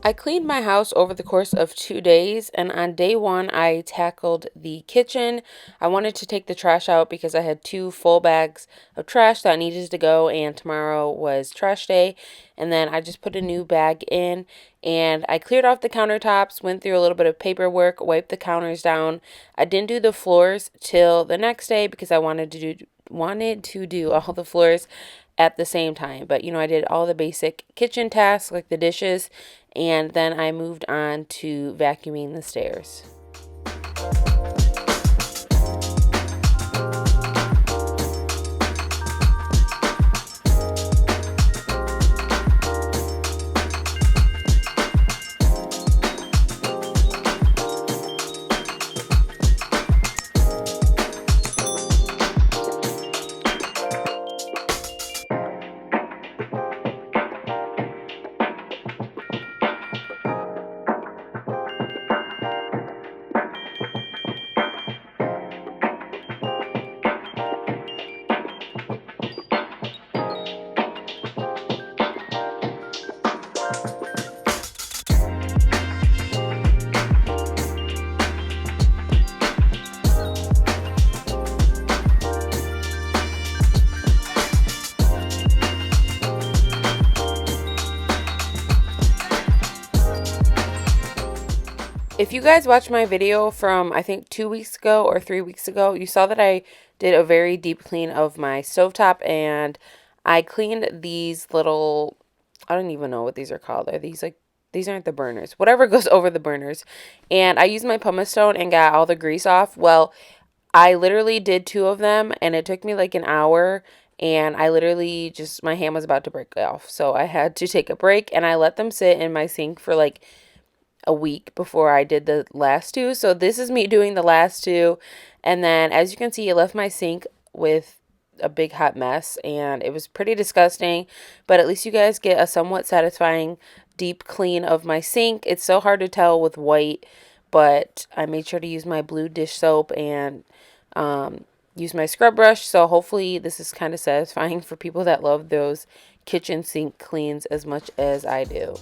I cleaned my house over the course of 2 days, and on day one, I tackled the kitchen. I wanted to take the trash out because I had two full bags of trash that needed to go, and tomorrow was trash day. And then I just put a new bag in, and I cleared off the countertops, went through a little bit of paperwork, wiped the counters down. I didn't do the floors till the next day because I wanted to do all the floors at the same time. But I did all the basic kitchen tasks like the dishes, and then I moved on to vacuuming the stairs. If you guys watched my video from I think 2 weeks ago or 3 weeks ago, you saw that I did a very deep clean of my stovetop, and I cleaned these little, I don't even know what these are called. Are these like, these aren't the burners, whatever goes over the burners. And I used my pumice stone and got all the grease off. Well, I literally did two of them, and it took me like an hour, and I literally just, my hand was about to break off. So I had to take a break, and I let them sit in my sink for like a week before I did the last two. So this is me doing the last two. And then as you can see, it left my sink with a big hot mess, and it was pretty disgusting, but at least you guys get a somewhat satisfying deep clean of my sink. It's so hard to tell with white, but I made sure to use my blue dish soap and use my scrub brush. So hopefully this is kind of satisfying for people that love those kitchen sink cleans as much as I do.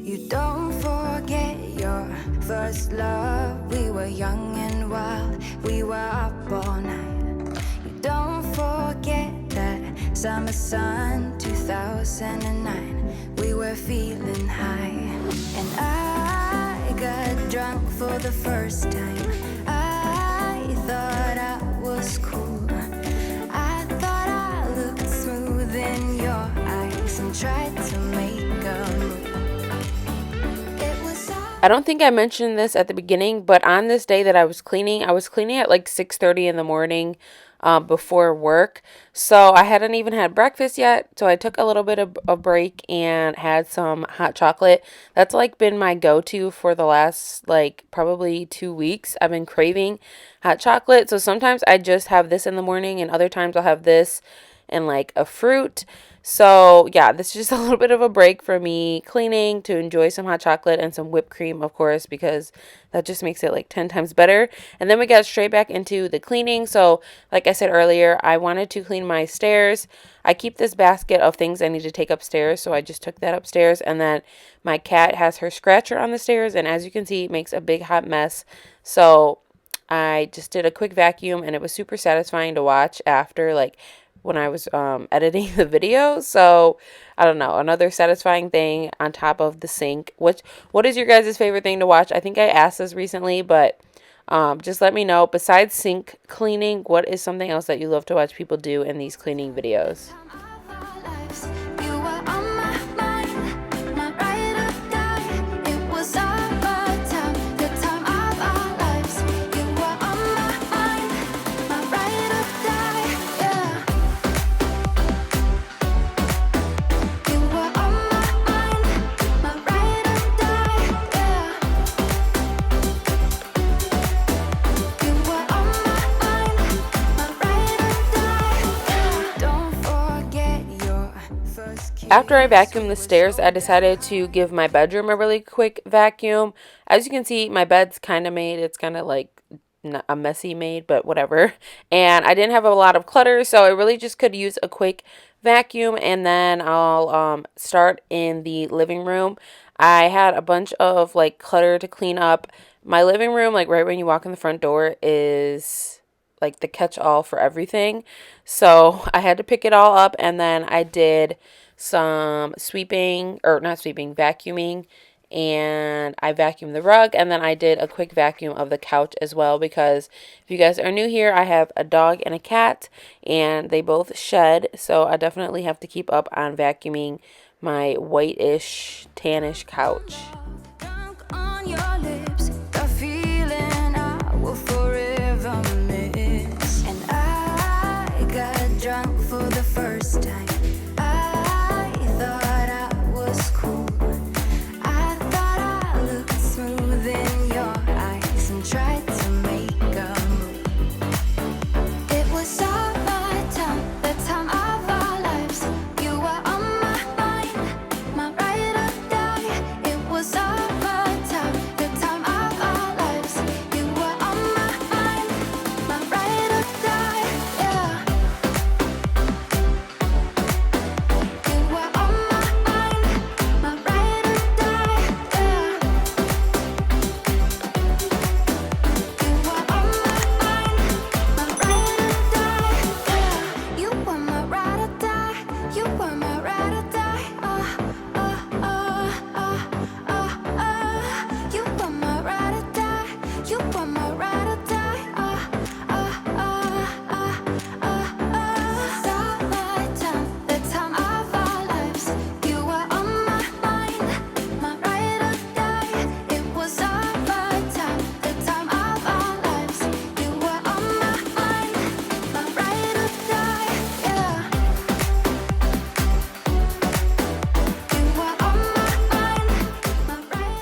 You don't forget your first love. We were young and wild, we were up all night. You don't forget that summer sun 2009. We were feeling high, and I got drunk for the first time. I thought I was cool. I thought I looked smooth in your eyes and tried to make a move. I don't think I mentioned this at the beginning, but on this day that I was cleaning at like 6:30 in the morning before work. So I hadn't even had breakfast yet. So I took a little bit of a break and had some hot chocolate. That's like been my go-to for the last like probably 2 weeks. I've been craving hot chocolate. So sometimes I just have this in the morning, and other times I'll have this and like a fruit. So yeah, this is just a little bit of a break for me cleaning to enjoy some hot chocolate and some whipped cream, of course, because that just makes it like 10 times better. And then we got straight back into the cleaning. So like I said earlier, I wanted to clean my stairs. I keep this basket of things I need to take upstairs, so I just took that upstairs. And then my cat has her scratcher on the stairs, and as you can see, it makes a big hot mess. So I just did a quick vacuum, and it was super satisfying to watch after, like, when I was editing the video. So I don't know, another satisfying thing on top of the sink. What is your guys' favorite thing to watch? I think I asked this recently, but just let me know. Besides sink cleaning, what is something else that you love to watch people do in these cleaning videos? You were on my mind, my ride or After I vacuumed the stairs, I decided to give my bedroom a really quick vacuum. As you can see, my bed's kind of made. It's kind of like a messy made, but whatever. And I didn't have a lot of clutter, so I really just could use a quick vacuum. And then I'll start in the living room. I had a bunch of like clutter to clean up. My living room, like right when you walk in the front door, is like the catch-all for everything. So I had to pick it all up, and then I did some sweeping, or not sweeping, vacuuming, and I vacuumed the rug, and then I did a quick vacuum of the couch as well, because if you guys are new here, I have a dog and a cat, and they both shed, so I definitely have to keep up on vacuuming my whitish, tannish couch.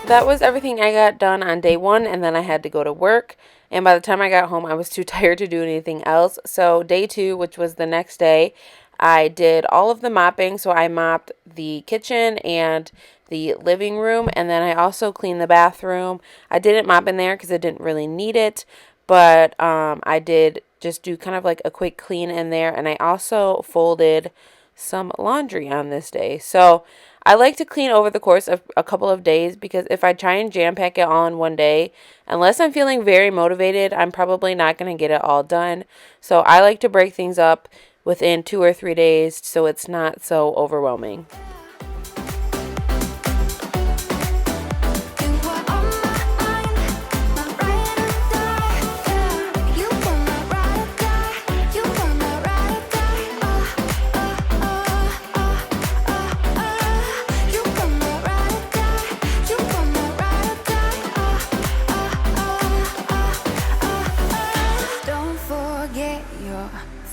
That was everything I got done on day one, and then I had to go to work. And by the time I got home, I was too tired to do anything else. So day two, which was the next day, I did all of the mopping. So I mopped the kitchen and the living room, and then I also cleaned the bathroom. I didn't mop in there because I didn't really need it, but I did just do kind of like a quick clean in there, and I also folded some laundry on this day. So I like to clean over the course of a couple of days, because if I try and jam pack it all in one day, unless I'm feeling very motivated, I'm probably not going to get it all done. So I like to break things up within 2 or 3 days so it's not so overwhelming.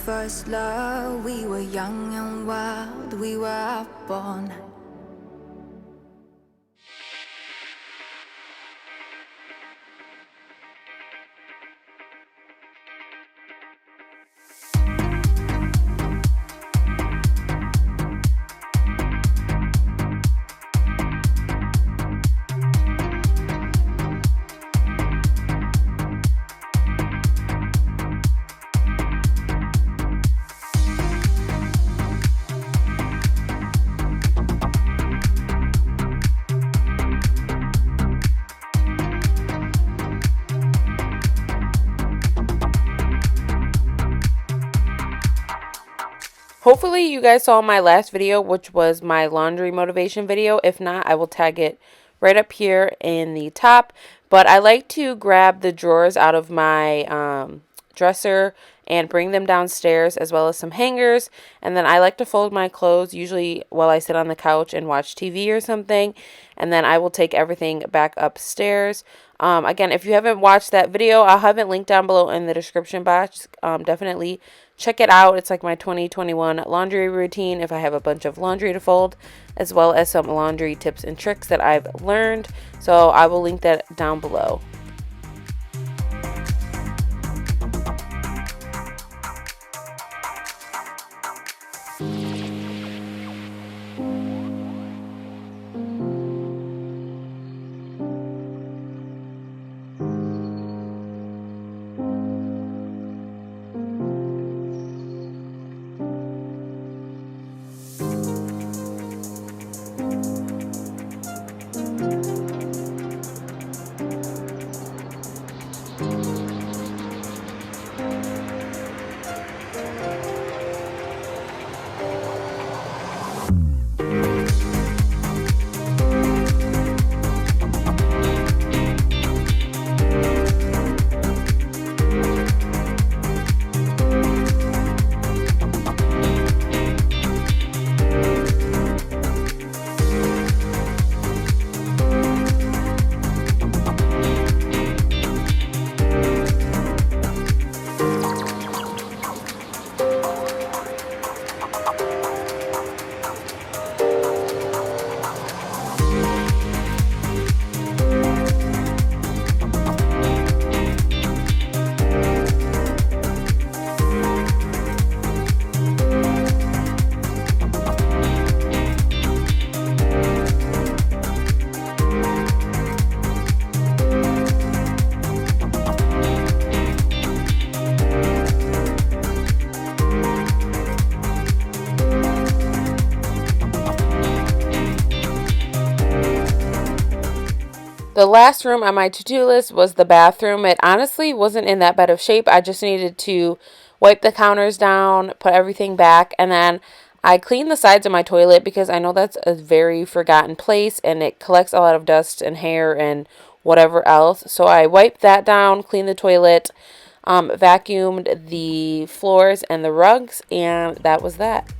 First love, we were young and wild, we were up all night. Hopefully you guys saw my last video, which was my laundry motivation video. If not, I will tag it right up here in the top. But I like to grab the drawers out of my dresser and bring them downstairs, as well as some hangers. And then I like to fold my clothes usually while I sit on the couch and watch TV or something. And then I will take everything back upstairs. Again, if you haven't watched that video, I'll have it linked down below in the description box. Definitely check it out. It's like my 2021 laundry routine if I have a bunch of laundry to fold, as well as some laundry tips and tricks that I've learned. So I will link that down below. The last room on my to-do list was the bathroom. It honestly wasn't in that bad of shape. I just needed to wipe the counters down, put everything back, and then I cleaned the sides of my toilet because I know that's a very forgotten place and it collects a lot of dust and hair and whatever else. So I wiped that down, cleaned the toilet, vacuumed the floors and the rugs, and that was that.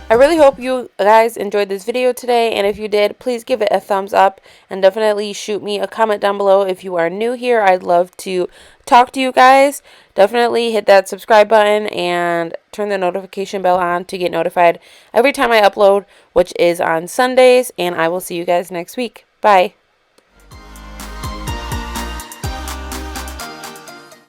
I really hope you guys enjoyed this video today, and if you did, please give it a thumbs up and definitely shoot me a comment down below if you are new here. I'd love to talk to you guys. Definitely hit that subscribe button and turn the notification bell on to get notified every time I upload, which is on Sundays, and I will see you guys next week. Bye.